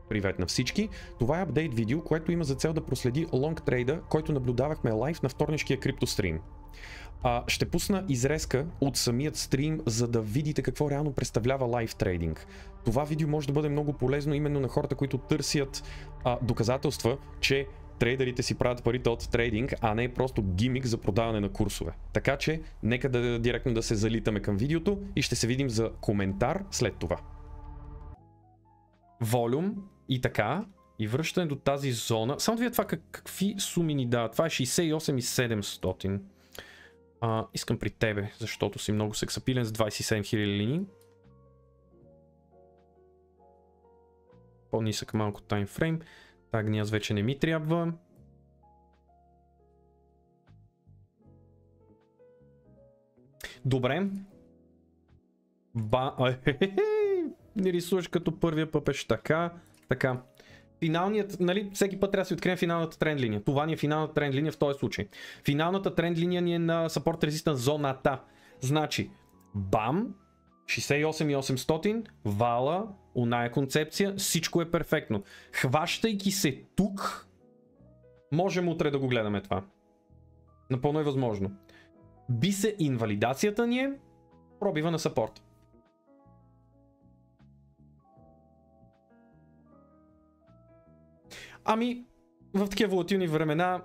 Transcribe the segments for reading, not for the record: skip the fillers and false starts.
Привет на всички! Това е апдейт видео, което има за цел да проследи лонг трейда, който наблюдавахме лайв на вторнишкия криптострим. Ще пусна изрезка от самият стрим, за да видите какво реално представлява лайв трейдинг. Това видео може да бъде много полезно именно на хората, които търсят доказателства, че трейдерите си правят парите от трейдинг, а не просто гимик за продаване на курсове. Така че, нека директно да се залитаме към видеото и ще се видим за коментар след това. Волюм и така, и връщане до тази зона. Само да видя това какви суми ни дават. Това е 68 700. Искам при тебе, защото си много сексапилен с 27 000 линии. По-нисък малко таймфрейм. Тагни аз вече не ми трябва. Добре. Не рисуваш като първия пъпеш. Така. Финалният, нали, всеки път трябва да си открием финалната тренд линия. Това ни е финалната тренд линия в този случай. Финалната тренд линия ни е на support resistance зоната. Значи, бам, 68 800, вала, оная концепция, всичко е перфектно. Хващайки се тук, можем утре да го гледаме това. Напълно е възможно. Би се инвалидацията ни е пробива на support. Ами, в такива волатилни времена,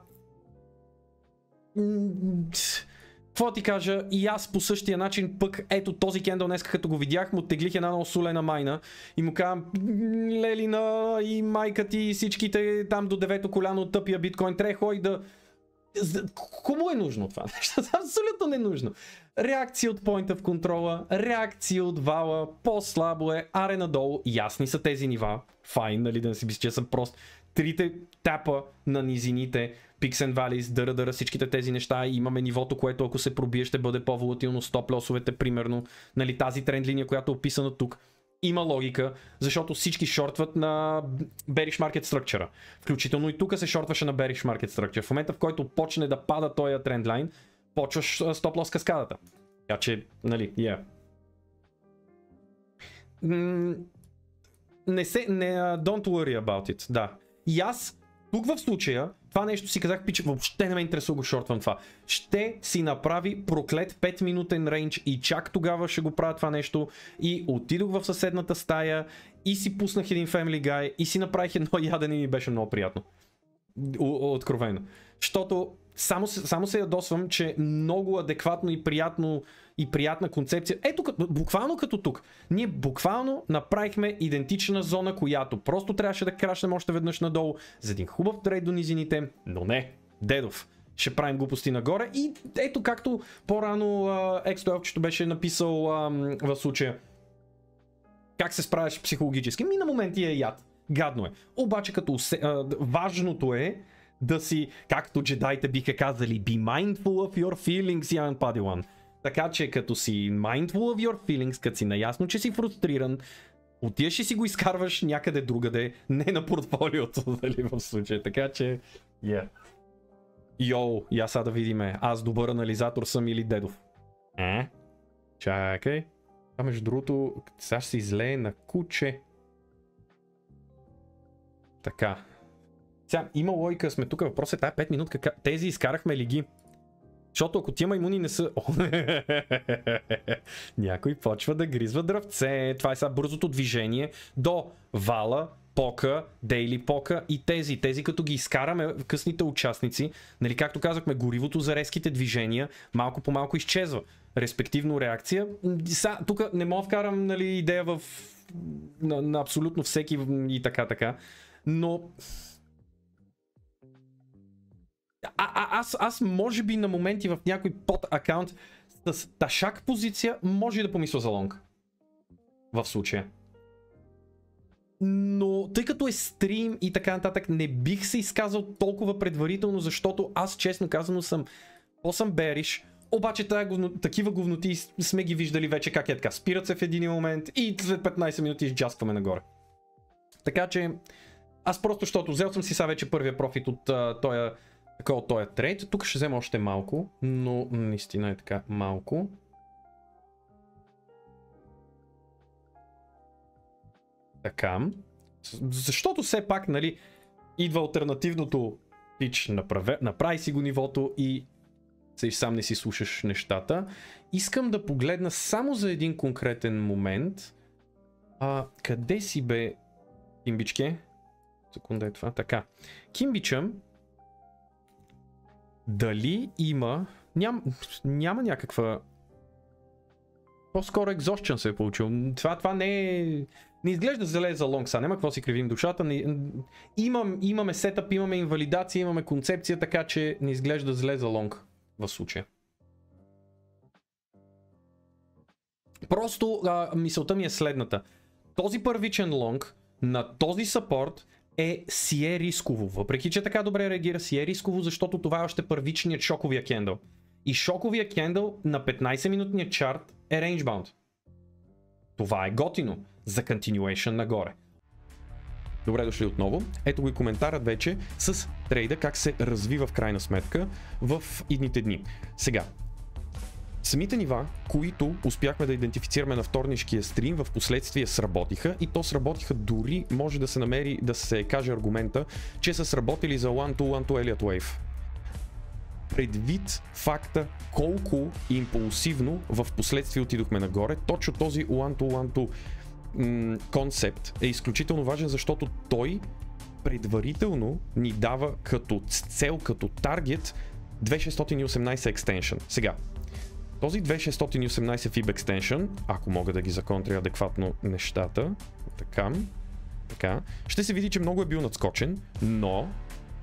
какво ти кажа, и аз по същия начин пък, ето този кендъл днес, като го видях, му теглих една много солена майна и му казвам, Лелина и майка ти и всичките там до 9-то коляно от тъпия биткоин, трябва и да... Кому е нужно това нещо? Абсолютно не е нужно. Реакция от point of control, реакция от вала, по-слабо е, аре надолу, ясни са тези нива, файн, нали, да не си мисля, че са просто трите тапа на низините, Peaks and Valleys, дъра, всичките тези неща, имаме нивото, което ако се пробие ще бъде по-волатилно, стоп лосовете примерно, нали, тази тренд линия, която е описана тук. Има логика, защото всички шортват на Bearish Market Structure. Включително и тук се шортваше на Bearish Market Structure. В момента, в който почне да пада този трендлайн, почваш стоп лос каскадата. Така че, нали, don't worry about it, да. И аз, тук в случая, това нещо си казах, пича, въобще не ме интересува го шортвам това. Ще си направи проклет 5-минутен рейндж и чак тогава ще го правя това нещо. И отидох в съседната стая и си пуснах един Family Guy и си направих едно ядене и ми беше много приятно. Откровено. Защото само се ядосвам, че много адекватно и приятна концепция. Ето, буквално като тук. Ние буквално направихме идентична зона, която просто трябваше да крашнем още веднъж надолу за един хубав трейд до низините, но не, дедов. Ще правим глупости нагоре и ето както по-рано X12-чето беше написал в случая. Как се справяш психологически? На моменти е яд. Гадно е. Обаче като важното е да си, както джедаите биха казали, be mindful of your feelings, young Padawan. Така че като си mindful of your feelings, като си наясно, че си фрустриран, отиваш и си го изкарваш някъде другаде, не на портфолиото, дали в случая. Така че, Йоу, я сега да видиме, аз добър анализатор съм или дедов. Чакай. А между другото, сега ще се излее на куче. Така. Сега, има логика, сме тук, въпросът е тая 5 минутка, тези изкарахме ли ги? Защото ако тия маймуни не са... Някой почва да гризва дръвце. Това е сега бързото движение до вала, пока, дейли пока и тези като ги изкараме в късните участници, нали, както казахме, горивото за резките движения малко по малко изчезва. Респективно реакция. Тук не мога да вкарам, нали, идея на абсолютно всеки и така, но... Аз може би на моменти в някой под акаунт с ташак позиция може да помисля за лонг. В случая. Но тъй като е стрим и така нататък, не бих се изказал толкова предварително, защото аз честно казано съм bearish, обаче такива говноти сме ги виждали вече как е така. Спират се в един момент и след 15 минути изджаскваме нагоре. Така че аз просто, защото взел съм си сега вече първия профит от този трейд. Тук ще взема още малко, но наистина е така малко. Така. Защото все пак, нали, идва алтернативното пич, направи си го нивото и сам не си слушаш нещата. Искам да погледна само за един конкретен момент. Къде си бе, Кимбичке? Секунда е това. Така. Кимбичъм, дали има... Няма някаква... По-скоро екзощен се е получил. Това не е... Не изглежда зеле за лонг, няма какво си кривим душата. Имаме сетъп, имаме инвалидация, имаме концепция, така че не изглежда зле за лонг в случая. Просто мисълта ми е следната. Този първичен лонг на този съпорт си е рисково. Въпреки че така добре реагира, си е рисково, защото това е още първичният шоковия кендъл. И шоковия кендъл на 15-минутния чарт е range-bound. Това е готино за continuation нагоре. Добре дошли отново. Ето го и коментарът вече с трейда, как се развива в крайна сметка в идните дни. Сега, самите нива, които успяхме да идентифицираме на вторнишкия стрим, в последствие сработиха и то сработиха дори, може да се намери, да се каже аргумента, че са сработили за 1-2 Elliott Wave. Предвид факта колко импулсивно в последствие отидохме нагоре, точно този 1-2 концепт е изключително важен, защото той предварително ни дава като цел, като таргет 2618 extension. Сега, този 2618 FIB extension, ако мога да ги законтря адекватно нещата, така, ще се види, че много е бил надскочен, но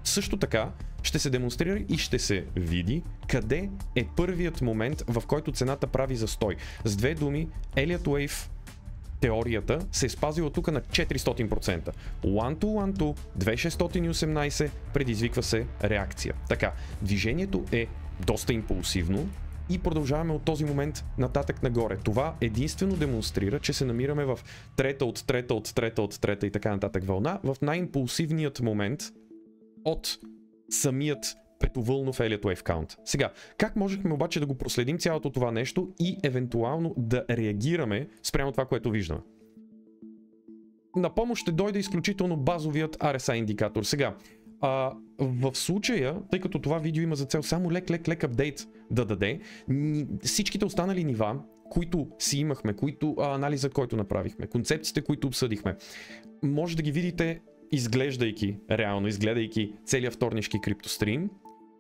също така ще се демонстрира и ще се види къде е първият момент, в който цената прави застой. С две думи, Elliott Wave теорията се е спазила тук на 400%. 1-2, 2618, предизвиква се реакция. Така, движението е доста импулсивно и продължаваме от този момент нататък нагоре. Това единствено демонстрира, че се намираме в трета и така нататък вълна, в най-импулсивният момент от самият петовълнов Elliott Wave Count. Сега, как можехме обаче да го проследим цялото това нещо и евентуално да реагираме спрямо това, което виждаме? На помощ ще дойде изключително базовият RSI индикатор. Сега, в случая, тъй като това видео има за цел само лек апдейт да даде, всичките останали нива, които си имахме, анализа, който направихме, концепциите, които обсъдихме, може да ги видите изгледайки целият вторнишки криптострим.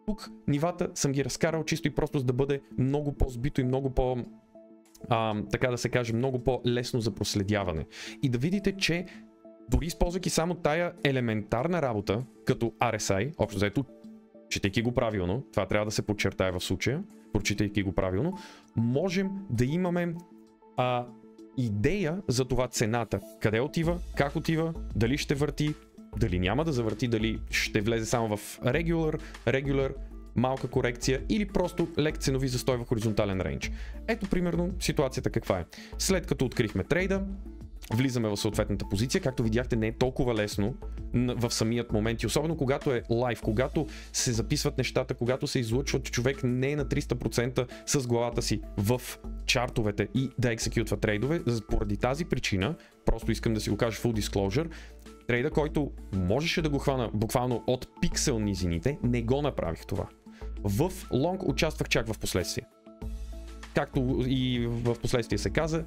Тук нивата съм ги разкарал чисто и просто за да бъде много по-збито и много по, така да се каже, много по-лесно за проследяване. И да видите, че дори използвайки само тая елементарна работа, като RSI, общо взето, четейки го правилно, това трябва да се подчертае в случая, прочитайки го правилно, можем да имаме идея за това цената. Къде отива, как отива, дали ще върти, дали няма да завърти, дали ще влезе само в regular, малка корекция или просто лек ценови застой в хоризонтален рейндж. Ето примерно ситуацията каква е. След като открихме трейда, влизаме в съответната позиция, както видяхте не е толкова лесно в самият момент и особено когато е лайв, когато се записват нещата, когато се излъчват, човек не е на 300% с главата си в чартовете и да екзекютва трейдове. Поради тази причина, просто искам да си го кажа full disclosure, трейда, който можеше да го хвана буквално от пиксел низините, не го направих това. В лонг участвах чак в последствие. Както и в последствие се каза,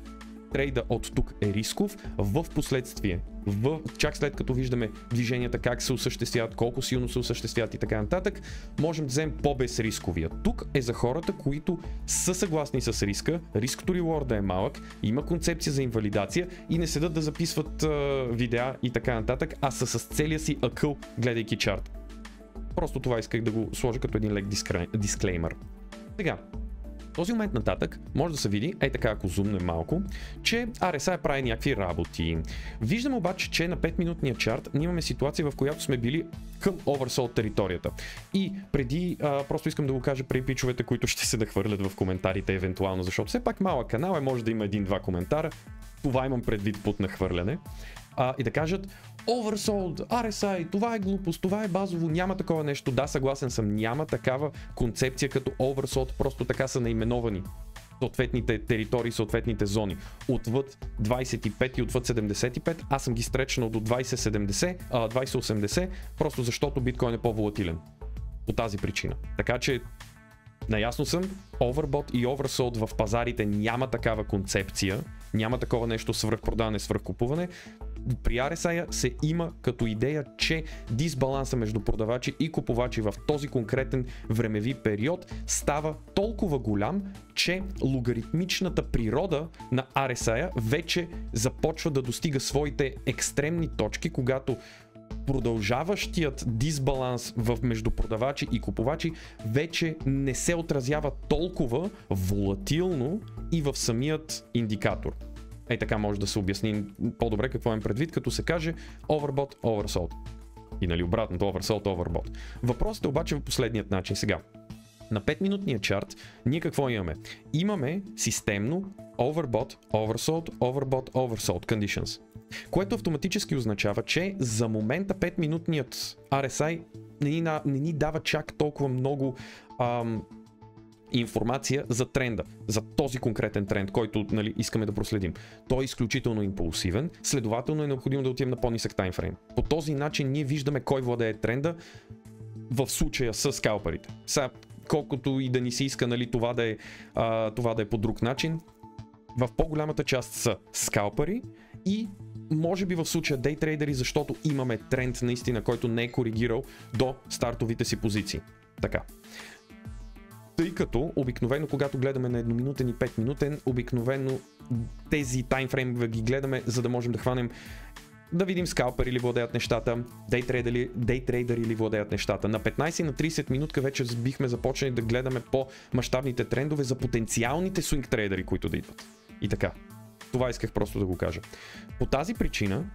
трейда от тук е рисков, в последствие, чак след като виждаме движенията как се осъществяват, колко силно се осъществяват и така нататък, можем да вземем по-безрисковия. Тук е за хората, които са съгласни с риска, риск to reward да е малък, има концепция за инвалидация и не седат да записват видеа и така нататък, а са с целия си акъл, гледайки чарт. Просто това исках да го сложа като един лек дисклеймър. Сега, този момент нататък може да се види, така ако зумнем малко, че RSI прави някакви работи. Виждаме обаче, че на 5-минутния чарт ние имаме ситуация, в която сме били към oversold територията. И преди, просто искам да го кажа при пичовете, които ще се да хвърлят в коментарите евентуално, защото все пак малък канал може да има 1-2 коментара. Това имам предвид под нахвърляне. И да кажат, oversold, RSI, това е глупост, това е базово, няма такова нещо. Да, съгласен съм, няма такава концепция като oversold, просто така са наименовани. съответните територии, съответните зони. Отвъд 25 и отвъд 75, аз съм ги стречнал до 2080, просто защото биткоин е по-волатилен. По тази причина. Така че наясно съм, overbought и oversold в пазарите няма такава концепция, няма такова нещо свръхпродаване, свръхкупуване. При RSI се има като идея, че дисбаланса между продавачи и купувачи в този конкретен времеви период става толкова голям, че логаритмичната природа на RSI вече започва да достига своите екстремни точки, когато продължаващият дисбаланс между продавачи и купувачи вече не се отразява толкова волатилно и в самият индикатор. Така може да се обясни по-добре какво имам предвид, като се каже overbought, oversold. И нали обратното, oversold, overbought. Въпросът е обаче в последният начин сега. На 5-минутния чарт ние какво имаме? Имаме системно overbought, oversold, overbought, oversold conditions. Което автоматически означава, че за момента 5-минутният RSI не ни дава чак толкова много информация за тренда, за този конкретен тренд, който нали, искаме да проследим. Той е изключително импулсивен, следователно е необходимо да отидем на по-нисък таймфрейм. По този начин ние виждаме кой владее тренда в случая с скалпарите. Сега, колкото и да ни се иска нали, това да е по друг начин, в по-голямата част са скалпари и може би в случая дейтрейдери, защото имаме тренд наистина, който не е коригирал до стартовите си позиции. Така. Тъй като обикновено, когато гледаме на 1-минутен и 5-минутен, обикновено тези таймфреймове ги гледаме, за да можем да хванем, да видим скалпери ли владеят нещата, дейтрейдери ли владеят нещата. На 15 на 30 минутка вече бихме започнали да гледаме по-мащабните трендове за потенциалните свинг трейдери, които да идват. И така. Това исках просто да го кажа. По тази причина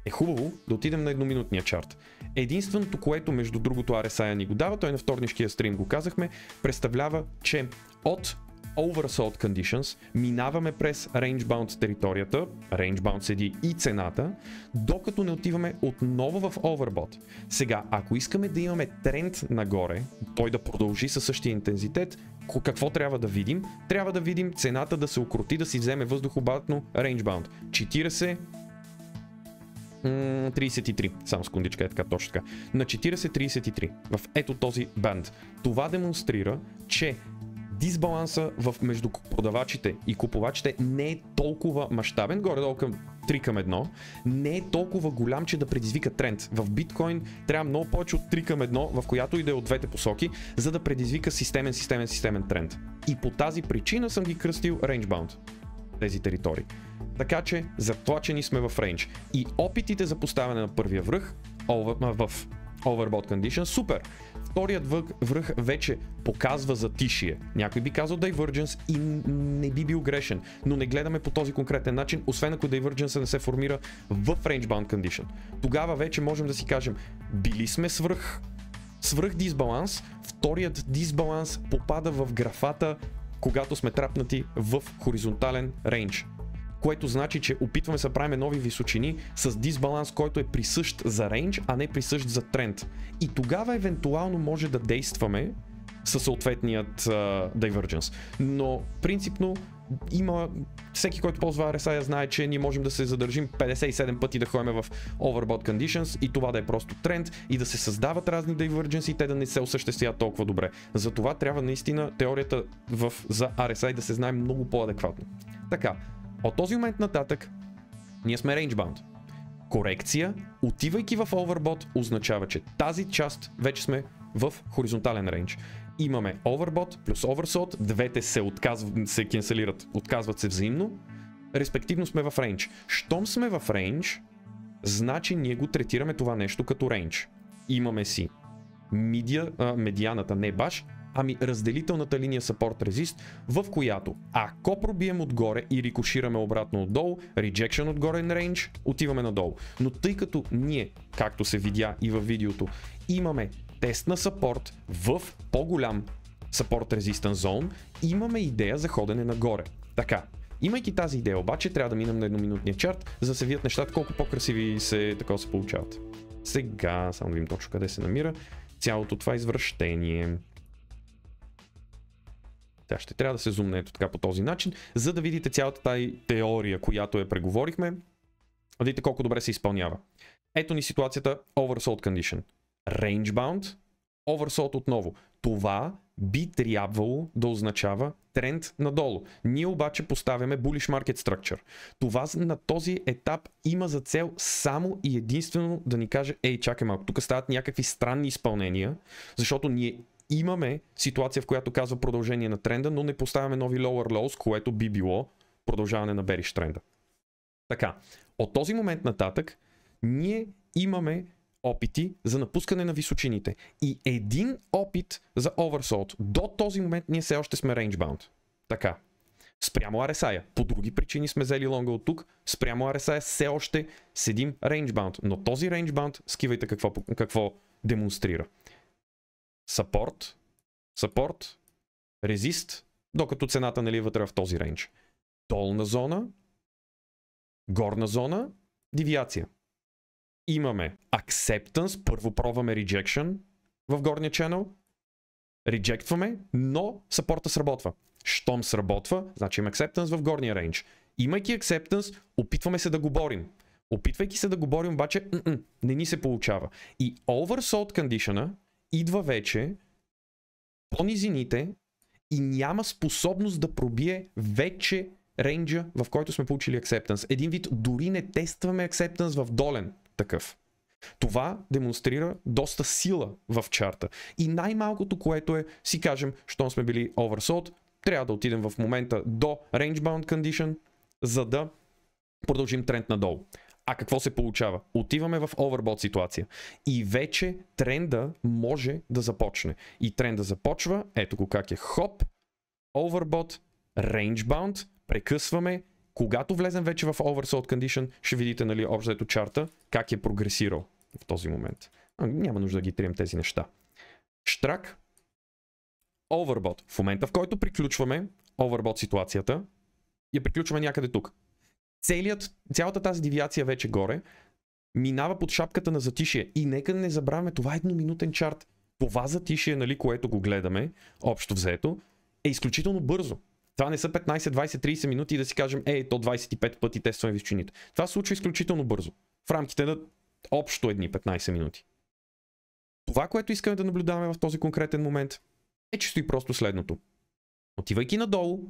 е хубаво да отидем на 1-минутния чарт. Единственото, което между другото RSI ни го дава, той на вторнишкия стрим го казахме, представлява, че от oversold conditions минаваме през range-bound територията, range-bound седи и цената, докато не отиваме отново в overbought. Сега, ако искаме да имаме тренд нагоре, той да продължи със същия интензитет, какво трябва да видим? Трябва да видим цената да се укроти, да си вземе въздух обратно range-bound. 40 33, само секундичка, е така, точно така. На 40-33, в ето този банд. Това демонстрира, че дисбаланса между продавачите и купувачите не е толкова мащабен, горе-долу към 3 към 1, не е толкова голям, че да предизвика тренд. В биткоин трябва много повече от 3 към 1, в която и да е от двете посоки, за да предизвика системен тренд. И по тази причина съм ги кръстил range-bound, тези територии. Така че затлачени сме в рейндж. И опитите за поставяне на първия връх в overbought condition, супер. Вторият връх вече показва затишие. Някой би казал divergence и не би бил грешен, но не гледаме по този конкретен начин, освен ако divergence не се формира в range-bound condition. Тогава вече можем да си кажем, били сме свръх дисбаланс, вторият дисбаланс попада в графата, когато сме трапнати в хоризонтален рейндж. Което значи, че опитваме се да правим нови височини с дисбаланс, който е присъщ за рейндж, а не присъщ за тренд. И тогава евентуално може да действаме със съответният divergence. Но принципно всеки, който ползва RSI, знае, че ние можем да се задържим 57 пъти да ходим в overbought conditions и това да е просто тренд и да се създават разни divergence и те да не се осъществяват толкова добре. Затова трябва наистина теорията за RSI да се знае много по-адекватно. Така. От този момент нататък ние сме range-bound. Корекция, отивайки в overbought, означава, че тази част вече сме в хоризонтален рейндж. Имаме overbought плюс oversold, двете се кенселират, отказват се взаимно, респективно сме в рейндж. Щом сме в рейндж, значи ние го третираме това нещо като рейндж. Имаме си медианата, не баш, ами разделителната линия Support Resist, в която ако пробием отгоре и рикошираме обратно отдолу, rejection отгоре на range, отиваме надолу. Но тъй като ние, както се видя и във видеото, имаме тест на support в по-голям Support Resistance Zone, имаме идея за ходене нагоре. Така, имайки тази идея обаче, трябва да минем на 1-минутния чарт, за да се видят нещата колко по-красиви се получават. Сега, само да видим точно къде се намира цялото това извращение. Тя ще трябва да се зумне ето така по този начин, за да видите цялата тази теория, която я преговорихме. Видите колко добре се изпълнява. Ето ни ситуацията Oversold Condition. Range Bound, Oversold отново. Това би трябвало да означава тренд надолу. Ние обаче поставяме Bullish Market Structure. Това на този етап има за цел само и единствено да ни каже, ей, чакай малко, тук стават някакви странни изпълнения, защото ние имаме ситуация, в която казва продължение на тренда, но не поставяме нови lower lows, което би било продължаване на bearish тренда. Така, от този момент нататък ние имаме опити за напускане на височините. И един опит за oversold. До този момент ние все още сме range bound. Така. Спрямо RSI. По други причини сме взели лонга от тук. Спрямо RSI все още седим range bound. Но този range bound, скивайте какво демонстрира. Support, resist, докато цената нали е вътре в този рейндж. Долна зона, горна зона, девиация. Имаме acceptance, първо пробваме rejection в горния channel, реджектваме, но съпорта сработва. Щом сработва, значи има acceptance в горния рейндж. Имайки acceptance, опитваме се да го борим. Опитвайки се да го борим, обаче не ни се получава. И oversold condition идва вече по низините и няма способност да пробие вече рейнджа, в който сме получили acceptance. Един вид, дори не тестваме acceptance в долен такъв. Това демонстрира доста сила в чарта. И най-малкото, което е, си кажем, щом сме били oversold, трябва да отидем в момента до range bound condition, за да продължим тренд надолу. А какво се получава? Отиваме в overbought ситуация. И вече тренда може да започне. И тренда започва, ето го как е, хоп, overbought, range bound, прекъсваме. Когато влезем вече в oversold condition, ще видите, нали, общото чарта, как е прогресирал в този момент. Няма нужда да ги трием тези неща. Штрак, overbought. В момента, в който приключваме overbought ситуацията, я приключваме някъде тук. Цялата тази девиация вече горе минава под шапката на затишие. И нека не забравяме, това е едноминутен чарт. Това затишие, нали, което го гледаме, общо взето, е изключително бързо. Това не са 15, 20, 30 минути и да си кажем, то 25 пъти тестваме височините. Това се случва изключително бързо. В рамките на общо едни 15 минути. Това, което искаме да наблюдаваме в този конкретен момент, е чисто и просто следното. Отивайки надолу,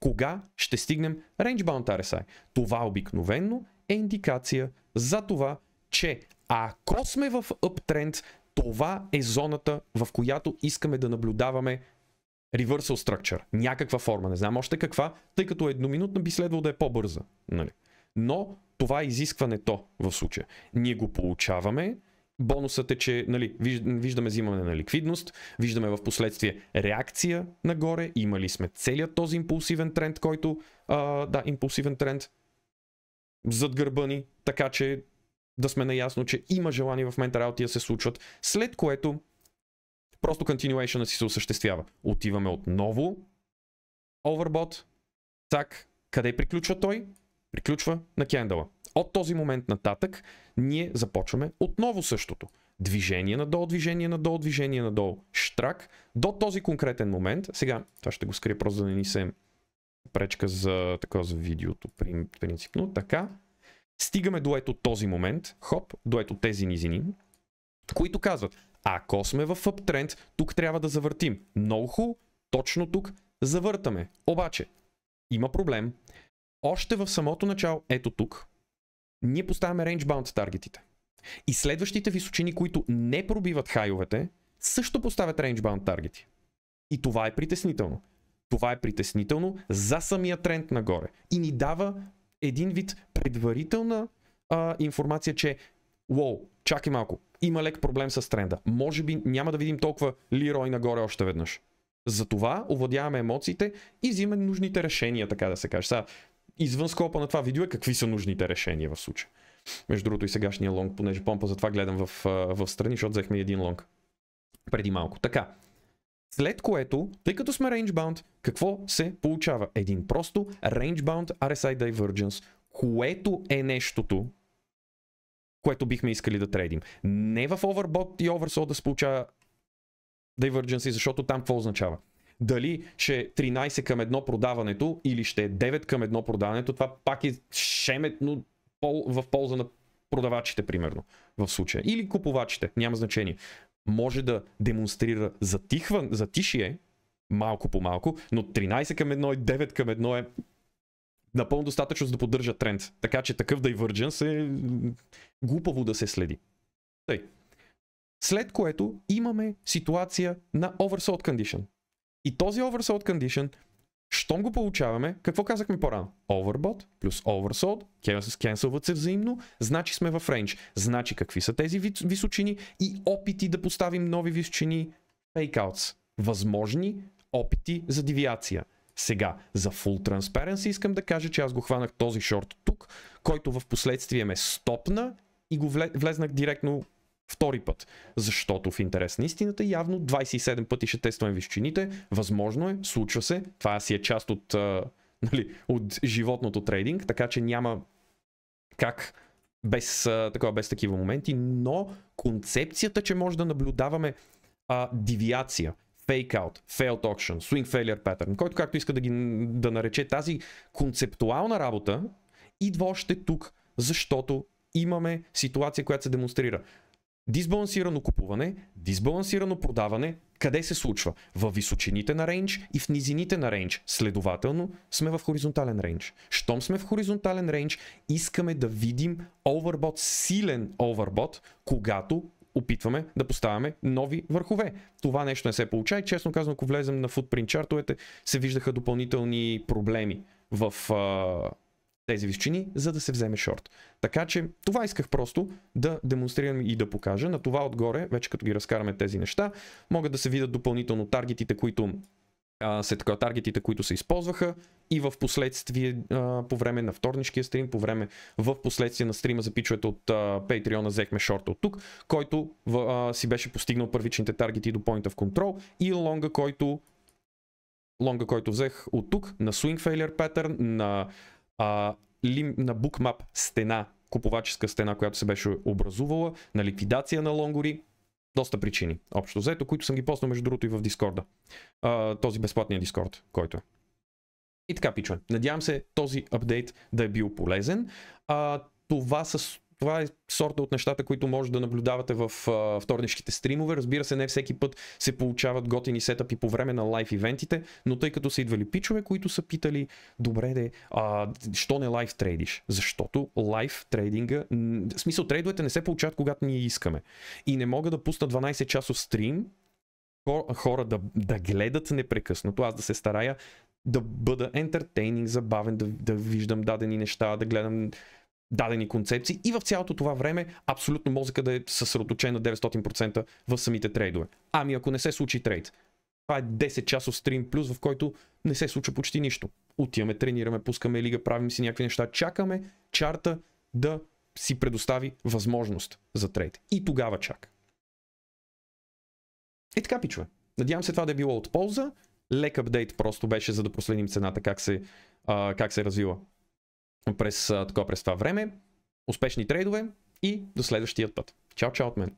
кога ще стигнем Range Bound RSI? Това обикновенно е индикация за това, че ако сме в uptrend, това е зоната, в която искаме да наблюдаваме reversal structure. Някаква форма, не знам още каква, тъй като едноминутна би следвало да е по-бърза. Нали? Но това е изискването в случая. Ние го получаваме. Бонусът е, че нали, виждаме взимане на ликвидност, виждаме в последствие реакция нагоре, имали сме целият този импулсивен тренд, който, импулсивен тренд зад гърба ни, така че да сме наясно, че има желание в момента работи да се случват, след което просто continuation си се осъществява. Отиваме отново, overbought, так, къде приключва той? Приключва на кендала. От този момент нататък ние започваме отново същото. Движение надолу, движение надолу, движение надолу. Штрак до този конкретен момент. Сега, това ще го скрия просто да не ни се пречка за видеото принципно. Така. Стигаме до ето този момент. Хоп, до ето тези низини, които казват, ако сме в uptrend, тук трябва да завъртим. Много хубаво, точно тук завъртаме. Обаче, има проблем. Още в самото начало, ето тук, ние поставяме range bound таргетите. И следващите височини, които не пробиват хайовете, също поставят range bound таргети. И това е притеснително. Това е притеснително за самия тренд нагоре. И ни дава един вид предварителна информация, че чакай малко, има лек проблем с тренда. Може би няма да видим толкова Лирой нагоре още веднъж. Затова овладяваме емоциите и взимаме нужните решения, така да се каже. Сега, извън скопа на това видео е какви са нужните решения в случая. Между другото и сегашния лонг, понеже помпа, затова гледам в страни, защото взехме един лонг преди малко. Така, след което, тъй като сме range bound, какво се получава? Един просто range bound RSI divergence, което е нещото, което бихме искали да трейдим. Не в overbought и oversold да се получава divergence, защото там какво означава? Дали ще е 13 към 1 продаването или ще е 9 към 1 продаването, това пак е шеметно в полза на продавачите, примерно, в случая. Или купувачите, няма значение. Може да демонстрира затишие, малко по малко, но 13 към 1 и 9 към 1 е напълно достатъчно за да поддържа тренд. Така че такъв divergence е глупаво да се следи. Тъй. След което имаме ситуация на oversold condition. И този oversold condition, щом го получаваме, какво казахме по-рано? Overbought плюс oversold, кенсълват се взаимно, значи сме в рейндж. Значи какви са тези височини и опити да поставим нови височини, fakeouts. Възможни опити за девиация. Сега, за full transparency искам да кажа, че аз го хванах този шорт тук, който в последствие ме стопна и го влезнах директно втори път. Защото в интерес на истината явно 27 пъти ще тестваме височините. Възможно е, случва се. Това си е част от животното трейдинг, така че няма как без такива моменти, но концепцията, че може да наблюдаваме девиация, fake out, failed auction, swing failure pattern, който както иска да нарече тази концептуална работа, идва още тук, защото имаме ситуация, която се демонстрира. Дисбалансирано купуване, дисбалансирано продаване, къде се случва? В височините на рейндж и в низините на рейндж. Следователно сме в хоризонтален рейндж. Щом сме в хоризонтален рейндж, искаме да видим overbought, силен overbought, когато опитваме да поставяме нови върхове. Това нещо не се получава и честно казвам, ако влезем на footprint чартовете, се виждаха допълнителни проблеми в тези височини, за да се вземе шорт. Така че това исках просто да демонстрирам и да покажа. На това отгоре, вече като ги разкараме тези неща, могат да се видят допълнително таргетите, които се използваха и в последствие по време на вторнишкия стрим, в последствие на стрима за пичовете от Patreon взехме шорта от тук, който си беше постигнал първичните таргети до point of control и лонга, който взех от тук на swing failure pattern, на bookmap стена, купуваческа стена, която се беше образувала, на ликвидация на лонгори, доста причини, общо взето, които съм ги поснал между другото и в Дискорда. Този безплатния Дискорд, който е. И така, пичове. Надявам се този апдейт да е бил полезен. Това е сорта от нещата, които може да наблюдавате в вторнишките стримове. Разбира се, не всеки път се получават готини сетъпи по време на лайв ивентите, но тъй като са идвали пичове, които са питали, добре що не лайв трейдиш? Защото лайв трейдинга, в смисъл трейдовете не се получават когато ние искаме. И не мога да пусна 12 часов стрим, хора да гледат непрекъснато, аз да се старая да бъда ентертейнинг, забавен, да виждам дадени неща, да гледам дадени концепции и в цялото това време абсолютно мозъка да е съсредоточен на 900% в самите трейдове. Ами ако не се случи трейд, това е 10 часов стрим плюс, в който не се случва почти нищо. Отиваме, тренираме, пускаме лига, правим си някакви неща, чакаме чарта да си предостави възможност за трейд. И тогава чак. И така, пичове. Надявам се това да е било от полза. Лек апдейт просто беше, за да проследим цената, как се развила през това време. Успешни трейдове и до следващия път. Чао от мен.